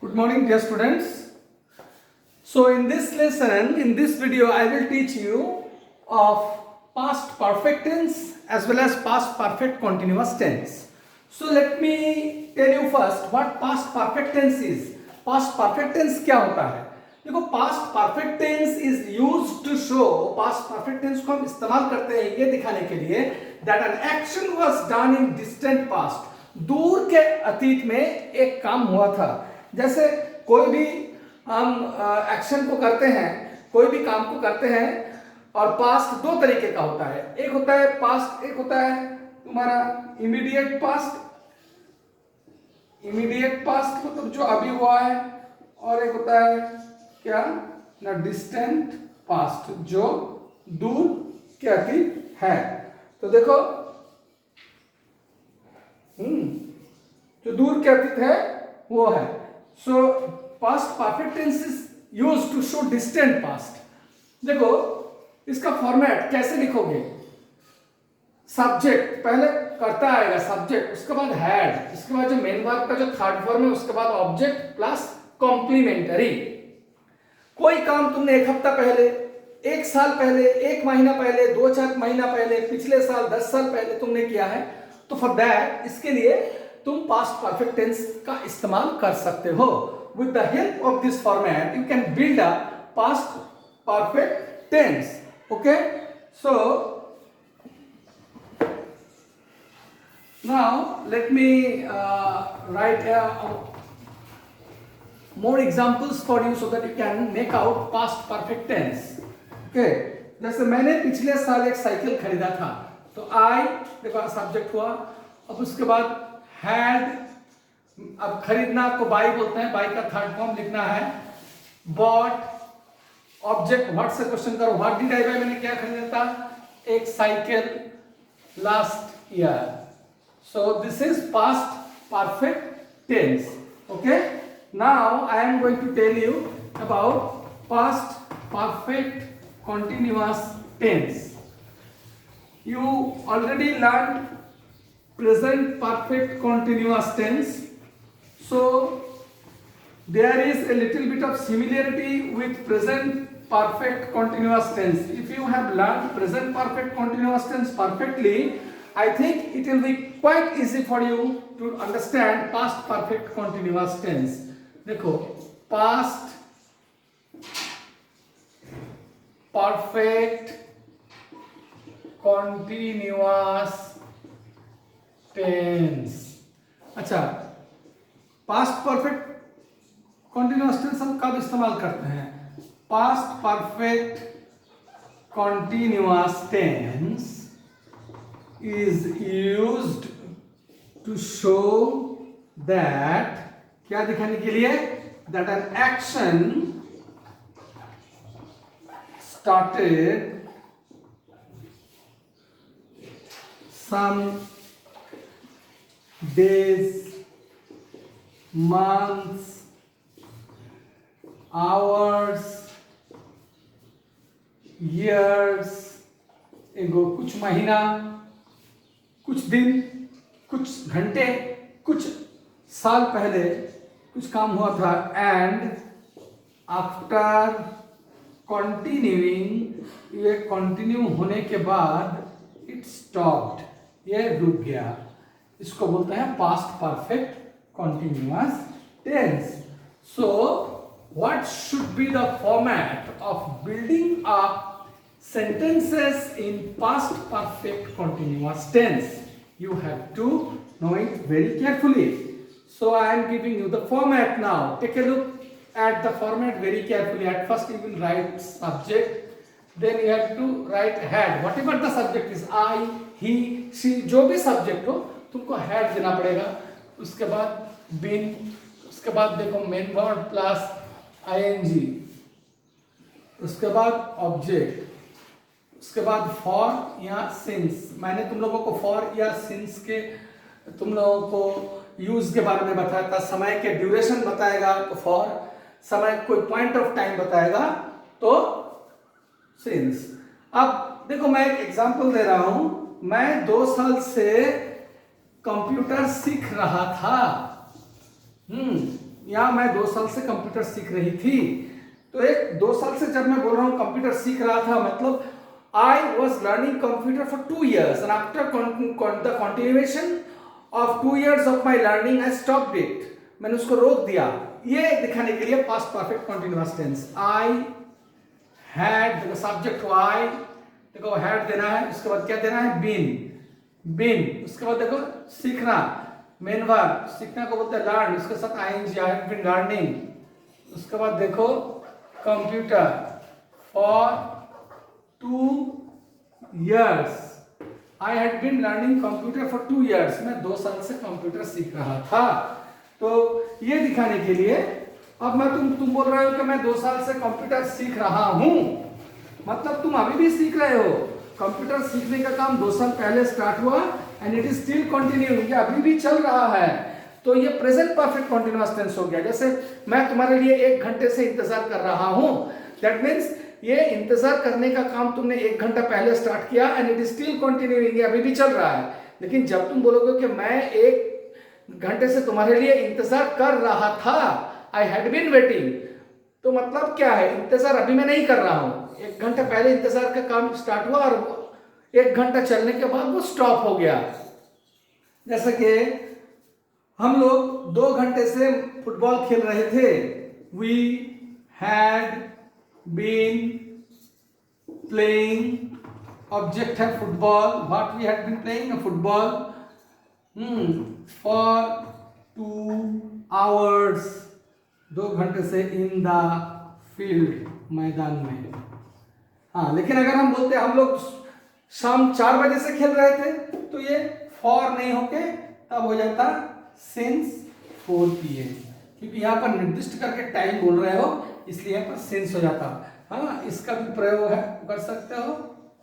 Good morning, dear students. So in this lesson, in this video, I will teach you of past perfect tense as well as past perfect continuous tense. So let me tell you first what past perfect tense is. Past perfect tense क्या होता है? देखो, past perfect tense is used to show, past perfect tense को हम इस्तेमाल करते हैं ये दिखाने के लिए that an action was done in distant past. दूर के अतीत में एक काम हुआ था. जैसे कोई भी हम एक्शन को करते हैं, कोई भी काम को करते हैं और पास्ट दो तरीके का होता है. एक होता है पास्ट, एक होता है तुम्हारा इमीडिएट पास्ट. इमीडिएट पास्ट मतलब जो अभी हुआ है, और एक होता है क्या ना डिस्टेंट पास्ट जो दूर के अतीत है. तो देखो जो दूर के अतीत है वो है. So past perfect tense is used to show distant past. देखो इसका फॉर्मेट कैसे लिखोगे. सब्जेक्ट पहले करता आएगा सब्जेक्ट, उसके बाद हैड, इसके बाद जो मेन वर्ब का जो थर्ड फॉर्म है उसके बाद ऑब्जेक्ट प्लस कॉम्प्लीमेंटरी. कोई काम तुमने एक हफ्ता पहले, एक साल पहले, एक महीना पहले, 2-4 महीना पहले, पिछले साल 10 साल पहले तुमने किया है, तो फॉर दैट इसके लिए तुम पास्ट परफेक्ट टेंस का इस्तेमाल कर सकते हो. With the help of this format you can build a past perfect tense. Okay, so now let me write more examples for you so that you can make out past perfect tense. Okay, जैसे मैंने पिछले साल एक cycle खरीदा था, तो आई देखो subject हुआ. अब उसके बाद हैड, अब खरीदना को बाई बोलते हैं, बाई का थर्ड फॉर्म लिखना है. बॉट, ऑब्जेक्ट व्हाट से क्वेश्चन करो, व्हाट डिड आई बाय, मैंने क्या खरीदा था, एक cycle last year. So this is past perfect tense. Okay, now I am going to tell you about past perfect continuous tense. You already learned present perfect continuous tense, so there is a little bit of similarity with present perfect continuous tense. If you have learned present perfect continuous tense perfectly, I think it will be quite easy for you to understand past perfect continuous tense. देखो past perfect continuous tense. अच्छा, past perfect continuous tense हम कब इस्तेमाल करते हैं. Past perfect continuous tense is used to show that, क्या दिखाने के लिए, that an action started some days, months, hours, years ago. कुछ महीना, कुछ दिन, कुछ घंटे, कुछ साल पहले कुछ काम हुआ था. एंड आफ्टर कंटिन्यूइंग, ये कंटिन्यू होने के बाद इट स्टॉप्ड, ये रुक गया. इसको बोलते हैं past perfect continuous tense. So what should be the format of building up sentences in past perfect continuous tense? You have to know it very carefully. So I am giving you the format now. Take a look at the format very carefully. At first you will write subject, then you have to write had. Whatever the subject is, I, he, she, जो भी subject हो तुमको had देना पड़ेगा. उसके बाद been, उसके बाद देखो main verb plus ing, उसके बाद object, उसके बाद for या since. मैंने तुम लोगों को for या since के तुम लोगों को यूज के बारे में बताया था. समय के ड्यूरेशन बताएगा तो फॉर, समय कोई पॉइंट ऑफ टाइम बताएगा तो सिंस. अब देखो मैं एक एग्जांपल दे रहा हूं. मैं 2 साल से कंप्यूटर सीख रहा था. यहाँ मैं 2 साल से कंप्यूटर सीख रही थी। तो एक 2 साल से जब मैं बोल रहा हूँ कंप्यूटर सीख रहा था, मतलब I was learning computer for 2 years and after the continuation of 2 years of my learning I stopped it. मैंने उसको रोक दिया। ये दिखाने के लिए past perfect continuous tense. I had, देखो सब्जेक्ट हुआ आई, देखो हैड देना है, उसके बाद क्या देना है, बीन, उसके बाद देखो सीखना, मेन वर्ब, सीखना को बोलते हैं लर्न, उसके साथ I N G, I have been learning. उसके बाद देखो computer for 2 years, I had been learning computer for 2 years, मैं 2 साल से कंप्यूटर सीख रहा था। तो ये दिखाने के लिए अब मैं तुम बोल रहे हो कि मैं 2 साल से कंप्यूटर सीख रहा हूं, मतलब तुम अभी भी सीख रहे हो। कंप्यूटर सीखने का काम 2 साल पहले स्टार्ट हुआ and it is still continuing, ये अभी भी चल रहा है। तो ये प्रेजेंट परफेक्ट कंटीन्यूअस टेंस हो गया। जैसे मैं तुम्हारे लिए 1 घंटे से इंतजार कर रहा हूं, दैट मीन्स ये इंतजार करने का काम तुमने 1 घंटा पहले स्टार्ट किया and it is still continuing, अभी भी चल रहा है। लेकिन जब तुम बोलोगे कि मैं 1 घंटे से तुम्हारे लिए इंतजार कर रहा था, आई हैड बीन वेटिंग, तो मतलब क्या है, इंतजार अभी मैं नहीं कर रहा हूं। 1 घंटा पहले इंतजार का काम स्टार्ट हुआ और 1 घंटा चलने के बाद वो स्टॉप हो गया। जैसे कि हम लोग 2 घंटे से फुटबॉल खेल रहे थे। We had been playing, object है football, what we had been playing, football for 2 hours, 2 घंटे से इन द फील्ड, मैदान में। हाँ, लेकिन अगर हम बोलते हम लोग शाम 4 बजे से खेल रहे थे, तो ये फॉर नहीं होके तब हो जाता सिंस 4 PM, क्योंकि यहाँ पर निर्दिष्ट करके टाइम बोल रहे हो, इसलिए यहाँ पर सिंस हो जाता। हाँ, इसका भी प्रयोग है कर सकते हो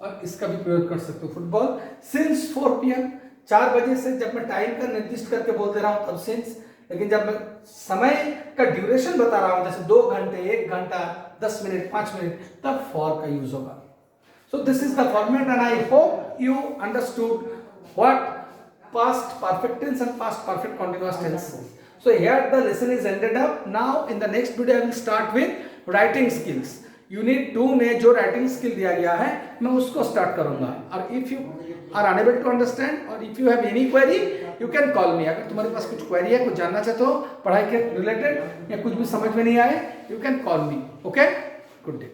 और इसका भी प्रयोग कर सकते हो। फुटबॉल सिंस 4 PM, 4 बजे से जब मैं टाइम का निर्दिष्ट करके बोल दे रहा हूँ तब सिंस, लेकिन जब मैं समय का ड्यूरेशन बता रहा हूँ, जैसे 2 घंटे, 1 घंटा, 10 मिनट, 5 मिनट, तब फॉर का यूज होगा। So this is the format and I hope you understood what past perfect tense and past perfect continuous tense. So here the lesson is ended up. Now in the next video I will start with writing skills. Unit 2 में जो writing skill दिया गया है मैं उसको start करूँगा। और if you are unable to understand or if you have any query you can call me. अगर तुम्हारे पास कुछ query है, कुछ जानना चाहते हो पढ़ाई के related या कुछ भी समझ में नहीं आए, you can call me. Okay? Good day.